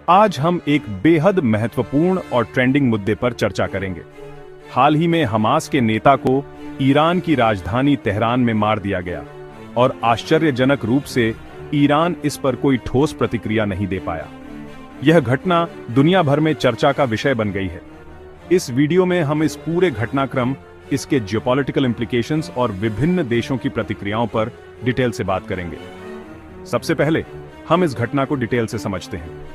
आज हम एक बेहद महत्वपूर्ण और ट्रेंडिंग मुद्दे पर चर्चा करेंगे। हाल ही में हमास के नेता को ईरान की राजधानी तेहरान में मार दिया गया और आश्चर्यजनक रूप से ईरान इस पर कोई ठोस प्रतिक्रिया नहीं दे पाया। यह घटना दुनिया भर में चर्चा का विषय बन गई है। इस वीडियो में हम इस पूरे घटनाक्रम, इसके जियोपॉलिटिकल इंप्लीकेशंस और विभिन्न देशों की प्रतिक्रियाओं पर डिटेल से बात करेंगे। सबसे पहले हम इस घटना को डिटेल से समझते हैं।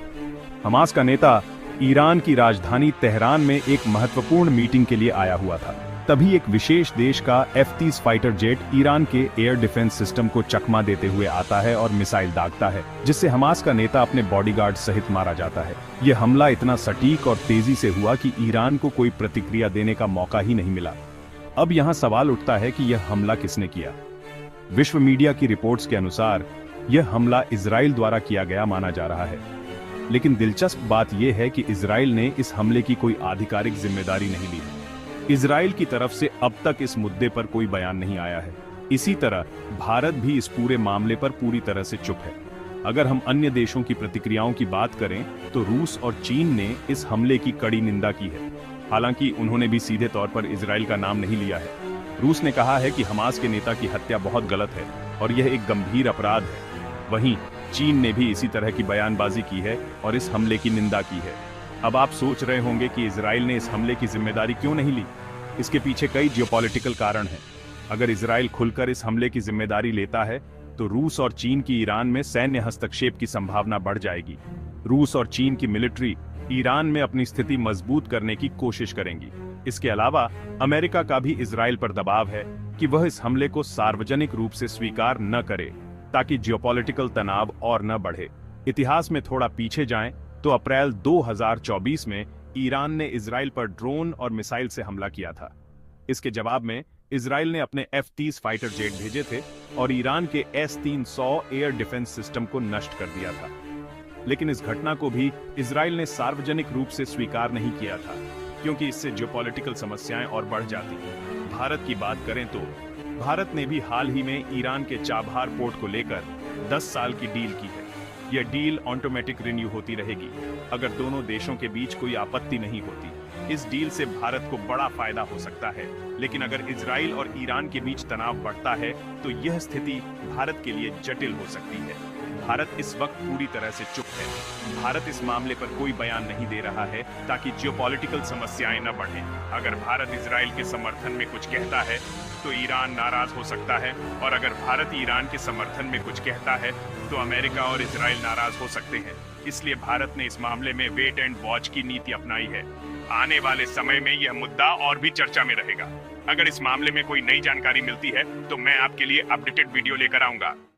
हमास का नेता ईरान की राजधानी तेहरान में एक महत्वपूर्ण मीटिंग के लिए आया हुआ था। तभी एक विशेष देश का F-30 फाइटर जेट ईरान के एयर डिफेंस सिस्टम को चकमा देते हुए आता है और मिसाइल दागता है, जिससे हमास का नेता अपने बॉडीगार्ड सहित मारा जाता है। यह हमला इतना सटीक और तेजी से हुआ कि ईरान को कोई प्रतिक्रिया देने का मौका ही नहीं मिला। अब यहाँ सवाल उठता है कि यह हमला किसने किया। विश्व मीडिया की रिपोर्ट्स के अनुसार यह हमला इजराइल द्वारा किया गया माना जा रहा है। लेकिन दिलचस्प बात यह है कि इजराइल ने इस हमले की कोई आधिकारिक जिम्मेदारी नहीं ली है। इजराइल की तरफ से अब तक इस मुद्दे पर कोई बयान नहीं आया है। इसी तरह भारत भी इस पूरे मामले पर पूरी तरह से चुप है। अगर हम अन्य देशों की प्रतिक्रियाओं की बात करें तो रूस और चीन ने इस हमले की कड़ी निंदा की है। हालांकि उन्होंने भी सीधे तौर पर इजराइल का नाम नहीं लिया है। रूस ने कहा है कि हमास के नेता की हत्या बहुत गलत है और यह एक गंभीर अपराध है। वहीं चीन ने भी इसी तरह की बयानबाजी की है और इस हमले की निंदा की है। अब आप सोच रहे होंगे कि इजराइल ने इस हमले की जिम्मेदारी क्यों नहीं ली। इसके पीछे कई जियोपॉलिटिकल कारण हैं। अगर इजराइल खुलकर इस हमले की जिम्मेदारी लेता है तो रूस और चीन की ईरान में सैन्य हस्तक्षेप की संभावना बढ़ जाएगी। रूस और चीन की मिलिट्री ईरान में अपनी स्थिति मजबूत करने की कोशिश करेंगी। इसके अलावा अमेरिका का भी इजराइल पर दबाव है कि वह इस हमले को सार्वजनिक रूप से स्वीकार न करे, ताकि जियोपॉलिटिकल तनाव और न बढ़े। इतिहास में थोड़ा पीछे जाएं तो अप्रैल 2024 में ईरान ने इजराइल पर ड्रोन और मिसाइल से हमला किया था। इसके जवाब में इजराइल ने अपने F-30 फाइटर जेट भेजे थे और ईरान के S-300 एयर डिफेंस सिस्टम को नष्ट कर दिया था। लेकिन इस घटना को भी इजराइल ने सार्वजनिक रूप से स्वीकार नहीं किया था, क्योंकि इससे जियोपॉलिटिकल समस्याएं और बढ़ जाती। भारत की बात करें तो भारत ने भी हाल ही में ईरान के चाबहार पोर्ट को लेकर 10 साल की डील की है। यह डील ऑटोमेटिक रिन्यू होती रहेगी अगर दोनों देशों के बीच कोई आपत्ति नहीं होती। इस डील से भारत को बड़ा फायदा हो सकता है, लेकिन अगर इजराइल और ईरान के बीच तनाव बढ़ता है तो यह स्थिति भारत के लिए जटिल हो सकती है। भारत इस वक्त पूरी तरह से चुप है। भारत इस मामले पर कोई बयान नहीं दे रहा है ताकि जियोपॉलिटिकल समस्याएं न बढ़ें। अगर भारत इजराइल के समर्थन में कुछ कहता है तो ईरान नाराज हो सकता है, और अगर भारत ईरान के समर्थन में कुछ कहता है तो अमेरिका और इजराइल नाराज हो सकते हैं। इसलिए भारत ने इस मामले में वेट एंड वॉच की नीति अपनाई है। आने वाले समय में यह मुद्दा और भी चर्चा में रहेगा। अगर इस मामले में कोई नई जानकारी मिलती है तो मैं आपके लिए अपडेटेड वीडियो लेकर आऊंगा।